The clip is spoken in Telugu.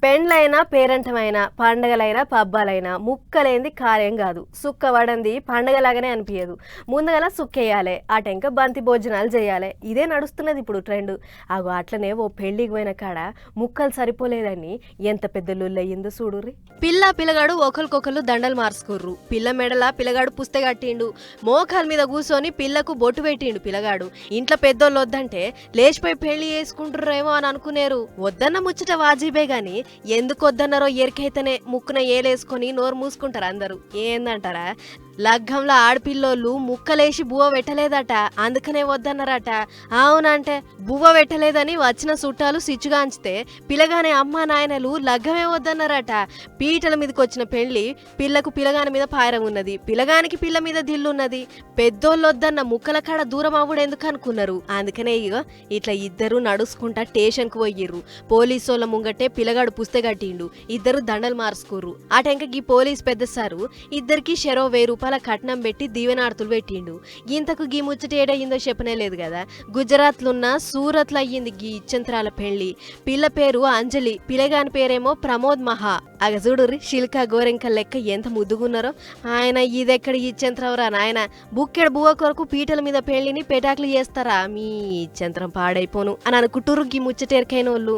పెండ్లైనా పేరంటమైనా పండగలైనా పబ్బాలైనా ముక్కలేంది కార్యం కాదు. సుక్క వడంది పండగలాగానే అనిపించదు. ముందుగల సుక్కేయాలి, ఆ టెంక బంతి భోజనాలు చేయాలి. ఇదే నడుస్తున్నది ఇప్పుడు ట్రెండ్. అగో అట్లనే ఓ పెళ్లికి పోయిన కాడ ముక్కలు సరిపోలేదని ఎంత పెద్ద లొల్లయ్యిందో చూడుర్రి. పిల్లగాడు ఒకరికొకరు దండలు మార్చుకుర్రు. పిల్ల మెడల పిల్లగాడు పుస్తకట్టిండు. మోకాల మీద కూర్చొని పిల్లకు బొట్టు పెట్టిండు. పిల్లగాడు ఇంట్లో పెద్దోళ్ళు వద్దంటే లేచిపోయి పెళ్లి చేసుకుంటుర్రేమో అని అనుకునేరు. వద్దన్న ముచ్చట వాజీబే గాని ఎందుకు వద్దన్నారో ఎరికైతేనే ముక్కున ఏలేసుకొని నోరు మూసుకుంటారు అందరూ. ఏందంటారా, లగ్గంలో ఆడపిల్లోళ్ళు ముక్కలేసి బువ్వ పెట్టలేదట, అందుకనే వద్దన్నారట. అవునంటే బువ్వ పెట్టలేదని వచ్చిన చుట్టాలు సిచ్చుగాంచితే పిల్లగానే అమ్మా నాయనలు లగ్గమే వద్దన్నారట. పీటల మీదకి వచ్చిన పెళ్లి పిల్లకు పిల్లగాని మీద పాయరం ఉన్నది, పిల్లగానికి పిల్ల మీద దిల్లున్నది. పెద్దోళ్ళు వద్దన్న ముక్కల కాడ దూరం అవ్వడు ఎందుకు అనుకున్నారు. అందుకనే ఇట్లా ఇద్దరు నడుచుకుంటా స్టేషన్కు పోయిర్రు. పోలీసోళ్ళ ముంగట్టే పిల్లగాడు పుస్తకట్టిండు. ఇద్దరు దండలు మార్చుకోర్రు. ఆ టెంకకి పోలీస్ పెద్ద సారు ఇద్దరికి చెరో 1000 రూపాయల కట్నం పెట్టి దీవెనార్తులు పెట్టిండు. ఇంతకు గీ ముచ్చట ఏడయిందో చెప్పనే లేదు కదా. గుజరాత్లున్న సూరత్లో అయ్యింది గీ ఇచ్చంత్రాల పెళ్లి. పిల్ల పేరు అంజలి, పిల్లగాని పేరేమో ప్రమోద్ మహా. అగ చూడుర్రి శిల్కా గోరెంక లెక్క ఎంత ముద్దుగున్నారో. ఆయన ఇదెక్కడ ఇచ్చంత్రవరా నాయన, బుక్కెడు బువ్వ కొరకు పీటల మీద పెళ్లిని పెటాకులు చేస్తారా, మీ ఇచ్చంత్రం పాడైపోను అని అనుకుంటుర్రు గీ ముచ్చటేరికైన వాళ్ళు.